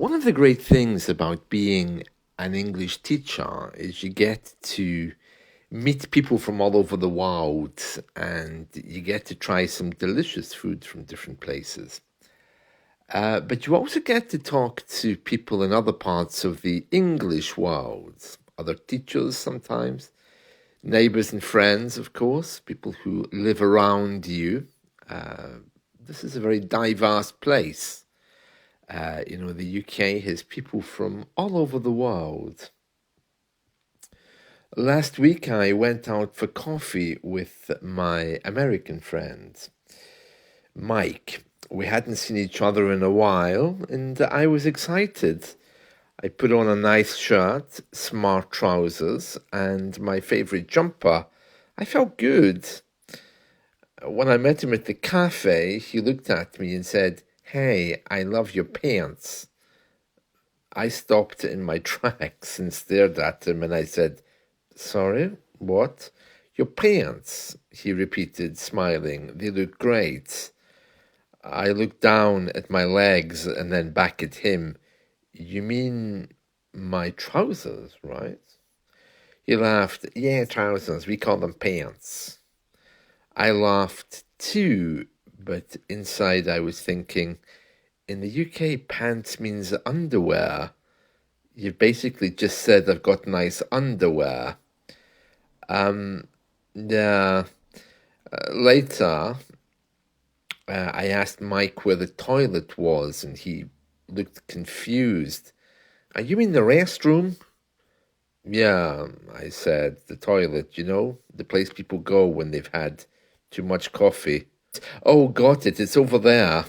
One of the great things about being an English teacher is you get to meet people from all over the world and you get to try some delicious food from different places. But you also get to talk to people in other parts of the English world, other teachers sometimes, neighbors and friends, of course, people who live around you. Uh, this is a very diverse place. The UK has people from all over the world. Last week, I went out for coffee with my American friend, Mike. We hadn't seen each other in a while, and I was excited. I put on a nice shirt, smart trousers, and my favorite jumper. I felt good. When I met him at the cafe, he looked at me and said, "Hey, I love your pants." I stopped in my tracks and stared at him and I said, "Sorry, what?" "Your pants," he repeated, smiling. "They look great." I looked down at my legs and then back at him. "You mean my trousers, right?" He laughed. "Yeah, trousers. We call them pants." I laughed too, but inside I was thinking, in the UK, pants means underwear. You've basically just said I've got nice underwear. Yeah. Later, I asked Mike where the toilet was, and he looked confused. "Are you in the restroom?" "Yeah," I said, "the toilet, the place people go when they've had too much coffee." "Oh, got it, it's over there."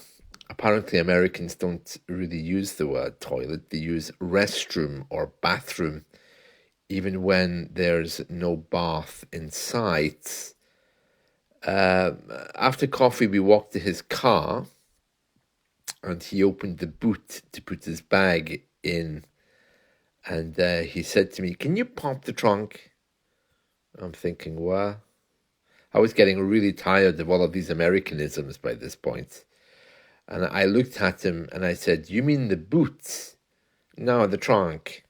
Apparently, Americans don't really use the word toilet, they use restroom or bathroom, even when there's no bath in sight. After coffee, we walked to his car and he opened the boot to put his bag in. And he said to me, "Can you pop the trunk?" I'm thinking, what? I was getting really tired of all of these Americanisms by this point. And I looked at him and I said, "You mean the boot?" "No, the trunk."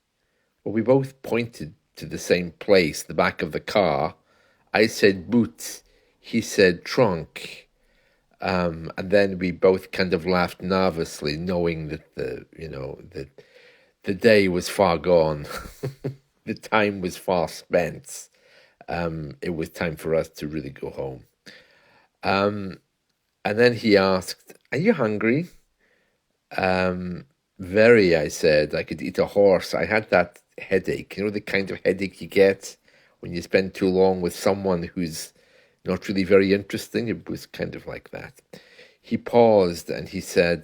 Well, we both pointed to the same place, the back of the car. I said boot, he said trunk. And then we both kind of laughed nervously, knowing that the day was far gone. The time was far spent. It was time for us to really go home. And then he asked, "Are you hungry?" Very, I said. I could eat a horse. I had that headache, the kind of headache you get when you spend too long with someone who's not really very interesting. It was kind of like that. He paused and he said,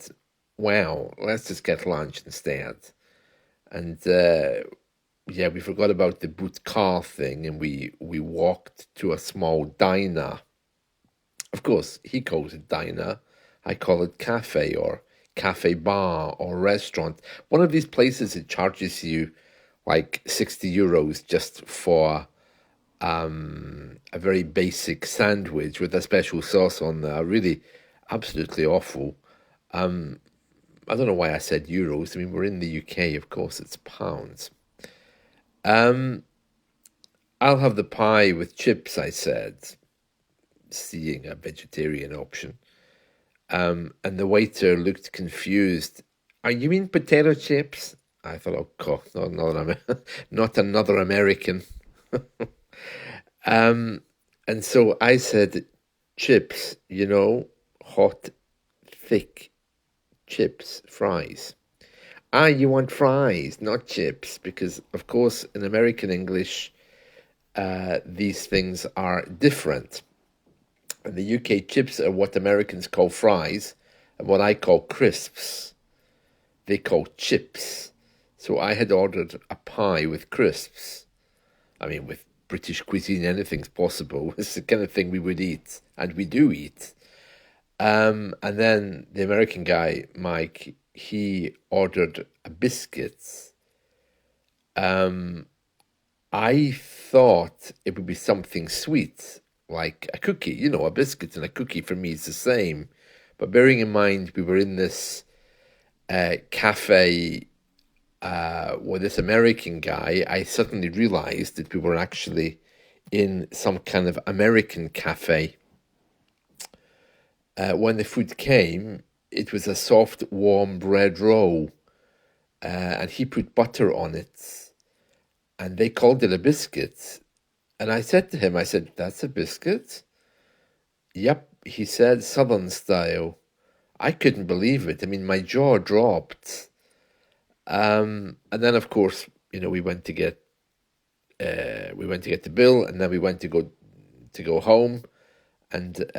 "Well, let's just get lunch instead." And yeah, we forgot about the boot car thing and we walked to a small diner. Of course, he calls it diner. I call it cafe or cafe bar or restaurant. One of these places that charges you like 60 euros just for a very basic sandwich with a special sauce on there. Really, absolutely awful. I don't know why I said euros. I mean, we're in the UK, of course, it's pounds. I'll have the pie with chips, I said, seeing a vegetarian option. And the waiter looked confused. "Are you mean potato chips?" I thought, oh God, not another American. And so I said, "Chips, hot, thick chips, fries." "Ah, you want fries, not chips," because of course in American English, these things are different. In the UK, chips are what Americans call fries and what I call crisps. They call chips. So I had ordered a pie with crisps. I mean, with British cuisine, anything's possible. It's the kind of thing we would eat, and we do eat. And then the American guy, Mike, he ordered a biscuits. I thought it would be something sweet, like a cookie. A biscuit and a cookie for me is the same. But bearing in mind we were in this cafe with this American guy, I suddenly realized that we were actually in some kind of American cafe. When the food came, it was a soft, warm bread roll, and he put butter on it, and they called it a biscuit. And I said to him, I said, "That's a biscuit?" Yep, he said, Southern style. I couldn't believe it. I mean, my jaw dropped. And then, of course, we went to get the bill, and then we went to go home. And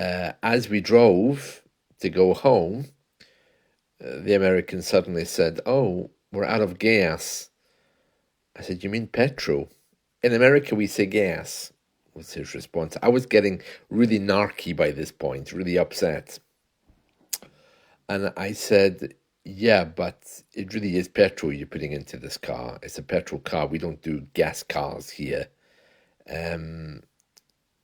as we drove to go home, the American suddenly said, "Oh, we're out of gas." I said, "You mean petrol?" In America, we say gas, was his response. I was getting really narky by this point, really upset. And I said, "Yeah, but it really is petrol you're putting into this car. It's a petrol car. We don't do gas cars here. Um,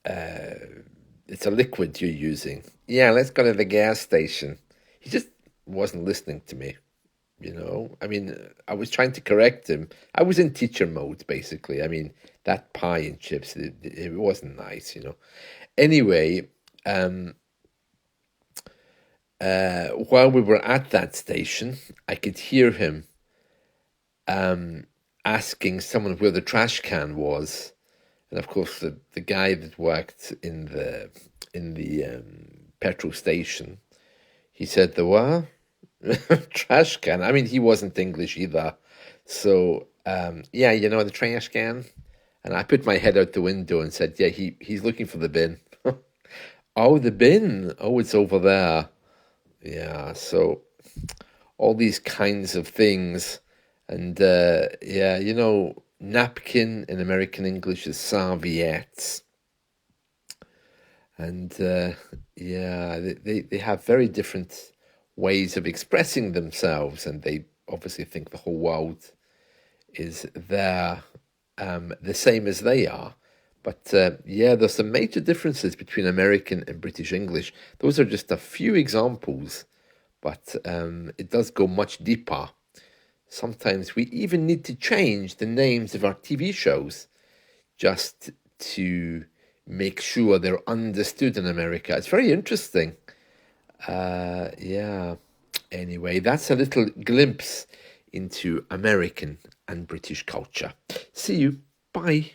it's a liquid you're using. Yeah, let's go to the gas station." He just wasn't listening to me. I mean, I was trying to correct him. I was in teacher mode, basically. I mean, that pie and chips, it wasn't nice. Anyway, while we were at that station, I could hear him asking someone where the trash can was. And of course, the guy that worked in the petrol station, he said, "The what?" Trash can. I mean, he wasn't English either. So, yeah, the trash can. And I put my head out the window and said, "Yeah, he's looking for the bin." Oh, the bin. Oh, it's over there. Yeah, so all these kinds of things. And yeah, napkin in American English is serviettes. And yeah, they have very different ways of expressing themselves, and they obviously think the whole world is there the same as they are. But yeah, there's some major differences between American and British English. Those are just a few examples, but it does go much deeper. Sometimes we even need to change the names of our TV shows just to make sure they're understood in America. It's very interesting. Yeah. Anyway, that's a little glimpse into American and British culture. See you. Bye.